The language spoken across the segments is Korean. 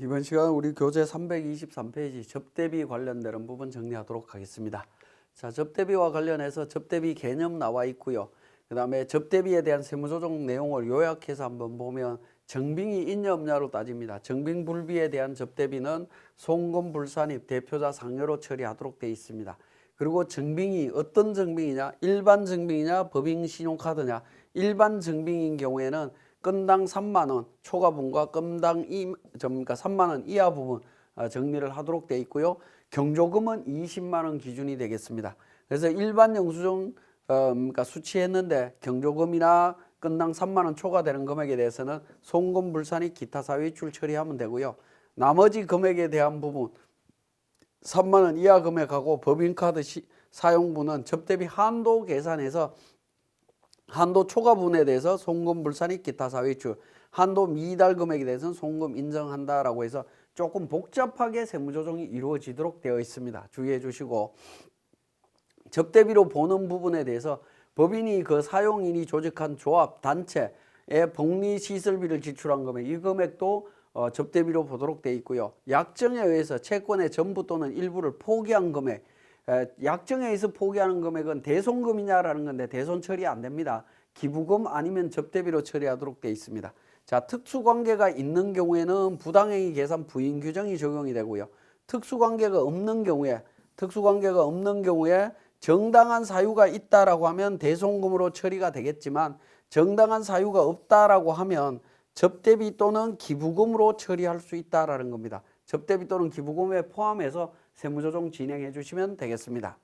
이번 시간 우리 교재 323페이지 접대비 관련되는 부분 정리하도록 하겠습니다. 자, 접대비와 관련해서 접대비 개념 나와 있고요. 그 다음에 접대비에 대한 세무조정 내용을 요약해서 한번 보면 정빙이 있냐 없냐로 따집니다. 정빙불비에 대한 접대비는 송금불산입 대표자 상여로 처리하도록 되어 있습니다. 그리고 정빙이 어떤 정빙이냐, 일반 정빙이냐, 법인 신용카드냐. 일반 정빙인 경우에는 건당 3만원 초과분과 건당 그러니까 3만원 이하 부분 정리를 하도록 되어 있고요. 경조금은 20만원 기준이 되겠습니다. 그래서 일반 영수증 그러니까 수취했는데 경조금이나 건당 3만원 초과되는 금액에 대해서는 송금불산이 기타 사유이출 처리하면 되고요. 나머지 금액에 대한 부분 3만원 이하 금액하고 법인카드 사용분은 접대비 한도 계산해서 한도 초과 부분에 대해서 송금불산이 기타 사유이출, 한도 미달 금액에 대해서는 송금 인정한다라고 해서 조금 복잡하게 세무조정이 이루어지도록 되어 있습니다. 주의해 주시고, 접대비로 보는 부분에 대해서 법인이 그 사용인이 조직한 조합, 단체에 복리시설비를 지출한 금액, 이 금액도 접대비로 보도록 되어 있고요. 약정에 의해서 채권의 전부 또는 일부를 포기한 금액, 약정에 의해서 포기하는 금액은 대손금이냐라는 건데 대손 처리 안 됩니다. 기부금 아니면 접대비로 처리하도록 되어 있습니다. 자, 특수관계가 있는 경우에는 부당행위 계산 부인 규정이 적용이 되고요. 특수관계가 없는 경우에 정당한 사유가 있다라고 하면 대손금으로 처리가 되겠지만 정당한 사유가 없다라고 하면 접대비 또는 기부금으로 처리할 수 있다라는 겁니다. 접대비 또는 기부금에 포함해서 세무조정 진행해 주시면 되겠습니다.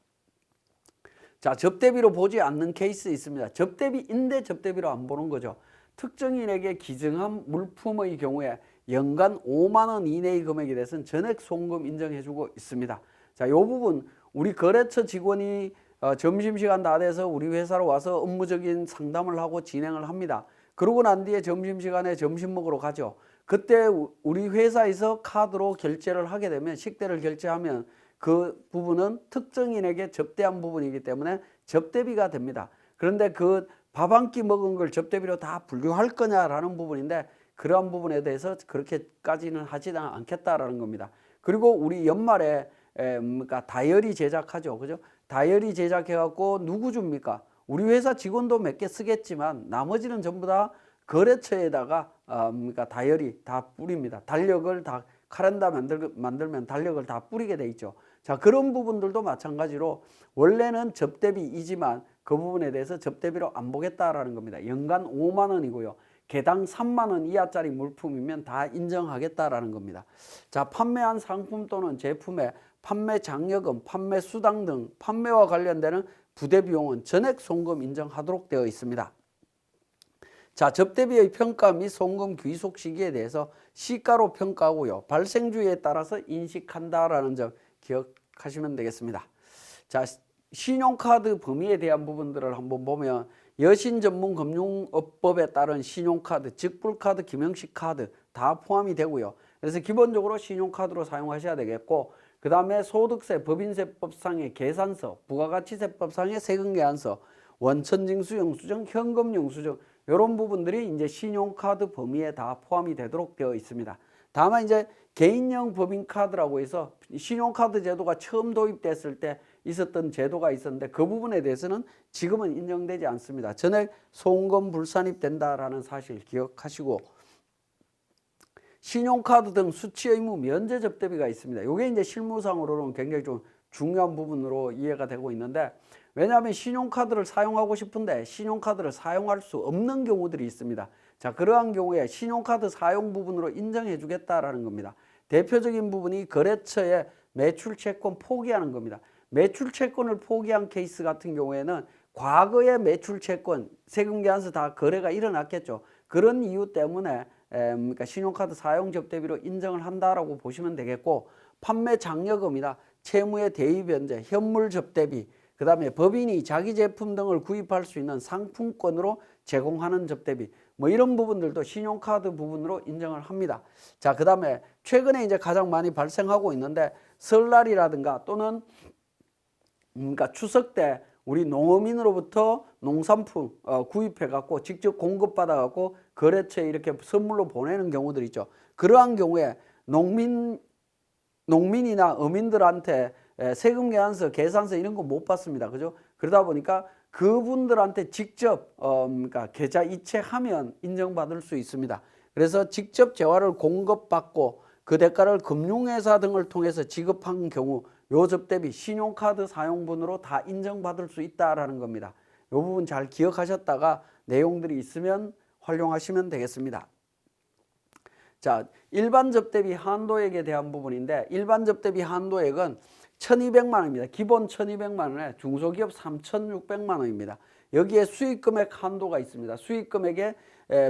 자, 접대비로 보지 않는 케이스 있습니다. 접대비인데 접대비로 안 보는 거죠. 특정인에게 기증한 물품의 경우에 연간 5만원 이내의 금액에 대해서는 전액 송금 인정해 주고 있습니다. 자, 이 부분 우리 거래처 직원이 점심시간 다 돼서 우리 회사로 와서 업무적인 상담을 하고 진행을 합니다. 그러고 난 뒤에 점심시간에 점심 먹으러 가죠. 그때 우리 회사에서 카드로 결제를 하게 되면, 식대를 결제하면 그 부분은 특정인에게 접대한 부분이기 때문에 접대비가 됩니다. 그런데 그 밥 한 끼 먹은 걸 접대비로 다 분류할 거냐라는 부분인데, 그러한 부분에 대해서 그렇게까지는 하지는 않겠다라는 겁니다. 그리고 우리 연말에 그러니까 다이어리 제작하죠. 그죠? 다이어리 제작해갖고 누구 줍니까? 우리 회사 직원도 몇 개 쓰겠지만 나머지는 전부 다 거래처에다가 그러니까 다이어리 다 뿌립니다. 달력을 다 카렌다 만들면 달력을 다 뿌리게 돼 있죠. 자, 그런 부분들도 마찬가지로 원래는 접대비이지만 그 부분에 대해서 접대비로 안 보겠다라는 겁니다. 연간 5만원이고요. 개당 3만원 이하짜리 물품이면 다 인정하겠다라는 겁니다. 자, 판매한 상품 또는 제품의 판매 장려금, 판매 수당 등 판매와 관련되는 부대비용은 전액 송금 인정하도록 되어 있습니다. 자, 접대비의 평가 및 송금 귀속 시기에 대해서 시가로 평가하고요. 발생주의에 따라서 인식한다라는 점 기억하시면 되겠습니다. 자, 신용카드 범위에 대한 부분들을 한번 보면 여신전문금융업법에 따른 신용카드, 직불카드, 김영식 카드 다 포함이 되고요. 그래서 기본적으로 신용카드로 사용하셔야 되겠고, 그 다음에 소득세, 법인세법상의 계산서, 부가가치세법상의 세금계산서, 원천징수 영수증, 현금 영수증, 이런 부분들이 이제 신용카드 범위에 다 포함이 되도록 되어 있습니다. 다만 이제 개인형 법인카드라고 해서 신용카드 제도가 처음 도입됐을 때 있었던 제도가 있었는데 그 부분에 대해서는 지금은 인정되지 않습니다. 전액 송금 불산입된다라는 사실 기억하시고, 신용카드 등 수취 의무 면제 접대비가 있습니다. 이게 이제 실무상으로는 굉장히 좀 중요한 부분으로 이해가 되고 있는데, 왜냐하면 신용카드를 사용하고 싶은데 신용카드를 사용할 수 없는 경우들이 있습니다. 자, 그러한 경우에 신용카드 사용 부분으로 인정해 주겠다라는 겁니다. 대표적인 부분이 거래처의 매출채권 포기하는 겁니다. 매출채권을 포기한 케이스 같은 경우에는 과거의 매출채권, 세금계산서 다 거래가 일어났겠죠. 그런 이유 때문에 그러니까 신용카드 사용 접대비로 인정을 한다라고 보시면 되겠고, 판매 장려금이나 채무의 대입변제, 현물 접대비, 그 다음에 법인이 자기 제품 등을 구입할 수 있는 상품권으로 제공하는 접대비, 뭐 이런 부분들도 신용카드 부분으로 인정을 합니다. 자, 그 다음에 최근에 이제 가장 많이 발생하고 있는데, 설날이라든가 또는 그러니까 추석 때 우리 농어민으로부터 농산품 구입해 갖고 직접 공급받아 갖고 거래처에 이렇게 선물로 보내는 경우들 있죠. 그러한 경우에 농민이나 어민들한테 세금 계산서, 계산서 이런 거 못 받습니다. 그죠? 그러다 보니까 그분들한테 직접 그러니까 계좌 이체하면 인정받을 수 있습니다. 그래서 직접 재화를 공급받고 그 대가를 금융회사 등을 통해서 지급한 경우 요 접대비 신용카드 사용분으로 다 인정받을 수 있다라는 겁니다. 요 부분 잘 기억하셨다가 내용들이 있으면 활용하시면 되겠습니다. 자, 일반 접대비 한도액에 대한 부분인데 일반 접대비 한도액은 1,200만 원입니다. 기본 1,200만 원에 중소기업 3,600만 원입니다. 여기에 수익금액 한도가 있습니다. 수익금액에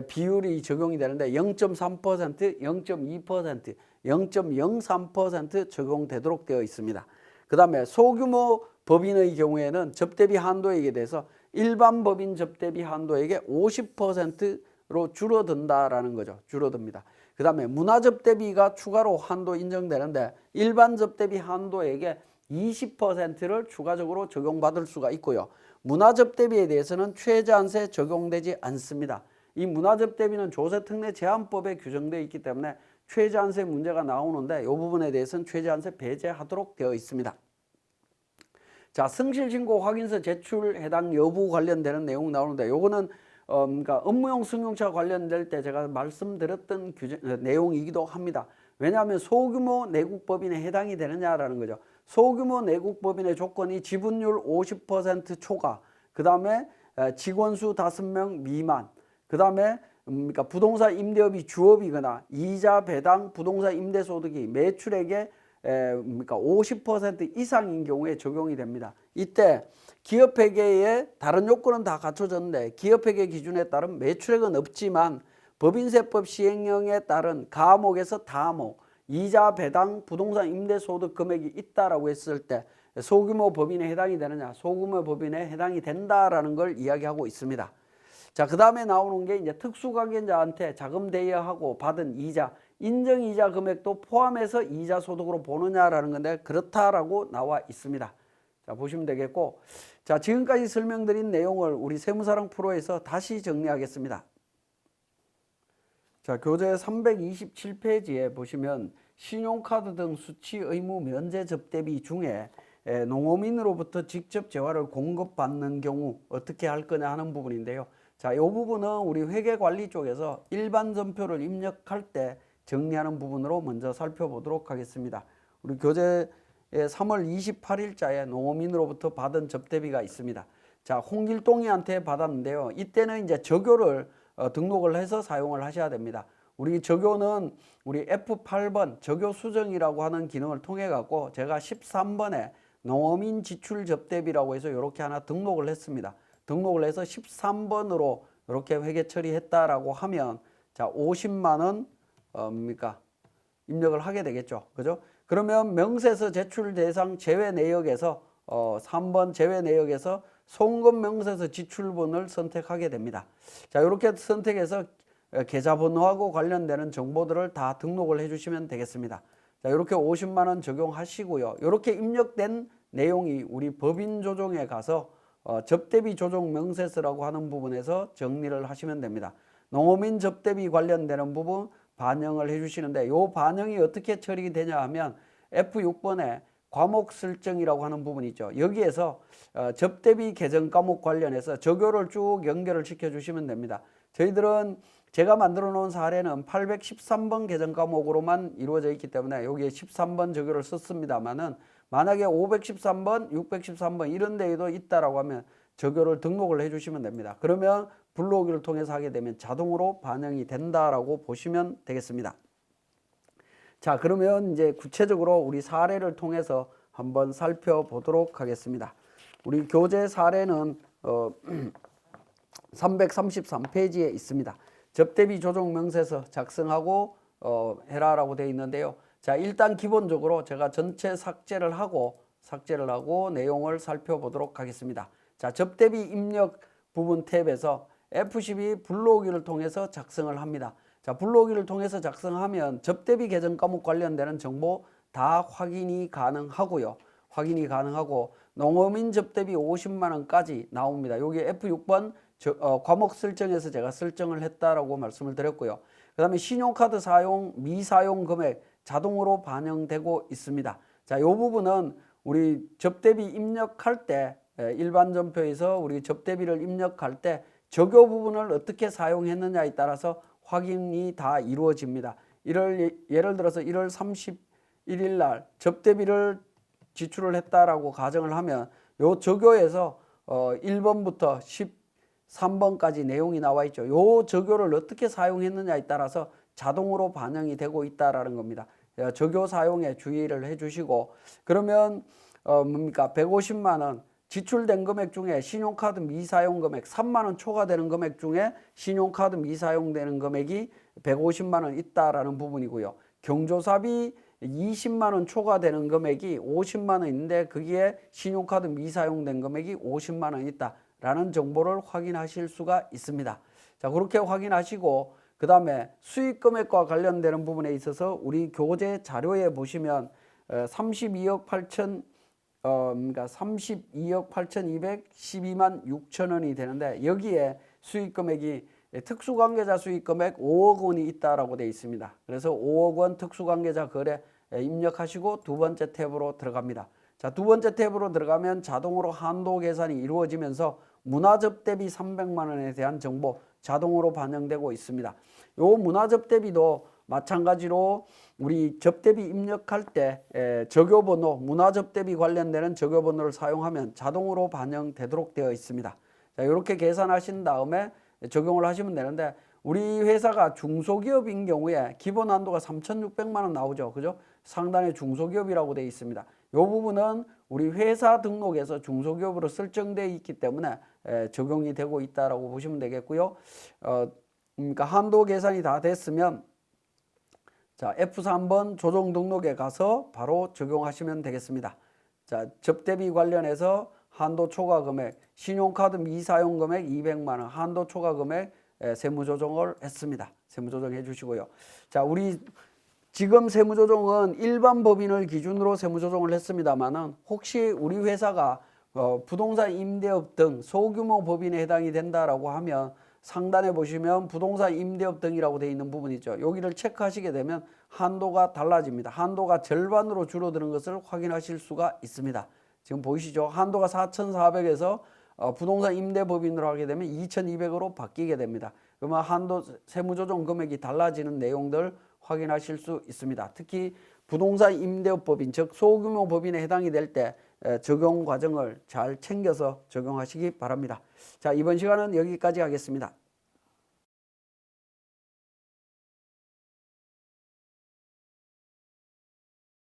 비율이 적용이 되는데 0.3%, 0.2%, 0.03% 적용되도록 되어 있습니다. 그 다음에 소규모 법인의 경우에는 접대비 한도액에 대해서 일반 법인 접대비 한도액의 50%로 줄어든다라는 거죠. 줄어듭니다. 그 다음에 문화접대비가 추가로 한도 인정되는데 일반 접대비 한도액의 20%를 추가적으로 적용받을 수가 있고요. 문화접대비에 대해서는 최저한세 적용되지 않습니다. 이 문화접대비는 조세특례 제한법에 규정되어 있기 때문에 최저한세 문제가 나오는데 이 부분에 대해서는 최저한세 배제하도록 되어 있습니다. 자, 승실신고 확인서 제출 해당 여부 관련되는 내용 나오는데 요거는 그러니까 업무용 승용차 관련될 때 제가 말씀드렸던 내용이기도 합니다. 왜냐하면 소규모 내국법인에 해당이 되느냐라는 거죠. 소규모 내국법인의 조건이 지분율 50% 초과, 그 다음에 직원수 5명 미만, 그 다음에 그러니까 부동산 임대업이 주업이거나 이자 배당 부동산 임대소득이 매출액의 그러니까 50% 이상인 경우에 적용이 됩니다. 이때 기업회계에 다른 요건은 다 갖춰졌는데 기업회계 기준에 따른 매출액은 없지만 법인세법 시행령에 따른 가목에서 다목, 이자 배당 부동산 임대소득 금액이 있다라고 했을 때 소규모 법인에 해당이 되느냐, 소규모 법인에 해당이 된다라는 걸 이야기하고 있습니다. 자, 그 다음에 나오는 게 이제 특수가계자한테 자금 대여하고 받은 이자, 인정이자 금액도 포함해서 이자 소득으로 보느냐라는 건데 그렇다라고 나와 있습니다. 자, 보시면 되겠고, 자, 지금까지 설명드린 내용을 우리 세무사랑 프로에서 다시 정리하겠습니다. 자, 교재 327페이지에 보시면 신용카드 등 수취 의무 면제 접대비 중에 농어민으로부터 직접 재화를 공급받는 경우 어떻게 할 거냐 하는 부분인데요. 자, 이 부분은 우리 회계관리 쪽에서 일반 전표를 입력할 때 정리하는 부분으로 먼저 살펴보도록 하겠습니다. 우리 교재 3월 28일자에 농어민으로부터 받은 접대비가 있습니다. 자, 홍길동이한테 받았는데요. 이때는 이제 적요를 등록을 해서 사용을 하셔야 됩니다. 우리 적요는 우리 F8번 적요 수정이라고 하는 기능을 통해 갖고 제가 13번에 농어민 지출 접대비라고 해서 이렇게 하나 등록을 했습니다. 등록을 해서 13번으로 이렇게 회계 처리했다라고 하면 자, 50만 원 입력을 하게 되겠죠. 그죠? 그러면 명세서 제출 대상 제외 내역에서 3번 제외 내역에서 송금 명세서 지출분을 선택하게 됩니다. 자, 이렇게 선택해서 계좌번호하고 관련되는 정보들을 다 등록을 해주시면 되겠습니다. 자, 이렇게 50만 원 적용하시고요. 이렇게 입력된 내용이 우리 법인 조정에 가서 접대비 조정 명세서라고 하는 부분에서 정리를 하시면 됩니다. 농어민 접대비 관련되는 부분 반영을 해주시는데 이 반영이 어떻게 처리되냐 하면 F6번에 과목 설정이라고 하는 부분이 있죠. 여기에서 접대비 계정 과목 관련해서 적요를 쭉 연결을 시켜 주시면 됩니다. 저희들은 제가 만들어 놓은 사례는 813번 계정 과목으로만 이루어져 있기 때문에 여기에 13번 적요를 썼습니다만은 만약에 513번, 613번 이런 데에도 있다라고 하면 적요를 등록을 해주시면 됩니다. 그러면 불러오기를 통해서 하게 되면 자동으로 반영이 된다라고 보시면 되겠습니다. 자, 그러면 이제 구체적으로 우리 사례를 통해서 한번 살펴보도록 하겠습니다. 우리 교재 사례는 333페이지에 있습니다. 접대비 조정 명세서 작성하고 해라라고 되어 있는데요. 자, 일단 기본적으로 제가 전체 삭제를 하고 내용을 살펴보도록 하겠습니다. 자, 접대비 입력 부분 탭에서 F12 불러오기를 통해서 작성을 합니다. 자, 불러오기를 통해서 작성하면 접대비 계정 과목 관련되는 정보 다 확인이 가능하고요. 확인이 가능하고 농어민 접대비 50만 원까지 나옵니다. 여기 F6번 과목 설정에서 제가 설정을 했다라고 말씀을 드렸고요. 그 다음에 신용카드 사용 미사용 금액 자동으로 반영되고 있습니다. 자, 이 부분은 우리 접대비 입력할 때 일반 점표에서 우리 접대비를 입력할 때 적요 부분을 어떻게 사용했느냐에 따라서 확인이 다 이루어집니다. 예를 들어서 1월 31일 날 접대비를 지출을 했다라고 가정을 하면 요 적요에서 1번부터 13번까지 내용이 나와 있죠. 요 적요를 어떻게 사용했느냐에 따라서 자동으로 반영이 되고 있다라는 겁니다. 적요 사용에 주의를 해 주시고, 그러면 뭡니까? 150만 원 지출된 금액 중에 신용카드 미사용 금액 3만 원 초과되는 금액 중에 신용카드 미사용되는 금액이 150만 원 있다라는 부분이고요. 경조사비 20만 원 초과되는 금액이 50만 원 있는데 거기에 신용카드 미사용된 금액이 50만 원 있다라는 정보를 확인하실 수가 있습니다. 자, 그렇게 확인하시고 그 다음에 수익금액과 관련되는 부분에 있어서 우리 교재 자료에 보시면 32억 8천 그러니까 32억 8,212만 6천 원이 되는데 여기에 수익금액이 특수관계자 수익금액 5억 원이 있다라고 되어 있습니다. 그래서 5억 원 특수관계자 거래 입력하시고 두 번째 탭으로 들어갑니다. 자, 두 번째 탭으로 들어가면 자동으로 한도 계산이 이루어지면서 문화접대비 300만 원에 대한 정보 자동으로 반영되고 있습니다. 요 문화접대비도 마찬가지로 우리 접대비 입력할 때 적요번호, 문화접대비 관련되는 적요번호를 사용하면 자동으로 반영되도록 되어 있습니다. 자, 이렇게 계산하신 다음에 적용을 하시면 되는데 우리 회사가 중소기업인 경우에 기본 한도가 3,600만 원 나오죠. 그죠? 상단에 중소기업이라고 되어 있습니다. 이 부분은 우리 회사 등록에서 중소기업으로 설정되어 있기 때문에 적용이 되고 있다라고 보시면 되겠고요. 그러니까 한도 계산이 다 됐으면 자, F3번 조정 등록에 가서 바로 적용하시면 되겠습니다. 자, 접대비 관련해서 한도 초과 금액, 신용카드 미사용 금액 200만 원, 한도 초과 금액 세무조정을 했습니다. 세무조정해 주시고요. 자, 우리 지금 세무조정은 일반 법인을 기준으로 세무조정을 했습니다만은 혹시 우리 회사가 부동산 임대업 등 소규모 법인에 해당이 된다라고 하면 상단에 보시면 부동산 임대업 등이라고 되어 있는 부분이 있죠. 여기를 체크하시게 되면 한도가 달라집니다. 한도가 절반으로 줄어드는 것을 확인하실 수가 있습니다. 지금 보이시죠? 한도가 4,400에서 부동산 임대법인으로 하게 되면 2,200으로 바뀌게 됩니다. 그러면 한도 세무조정 금액이 달라지는 내용들 확인하실 수 있습니다. 특히 부동산 임대업법인, 즉 소규모 법인에 해당이 될 때 적용 과정을 잘 챙겨서 적용하시기 바랍니다. 자, 이번 시간은 여기까지 하겠습니다.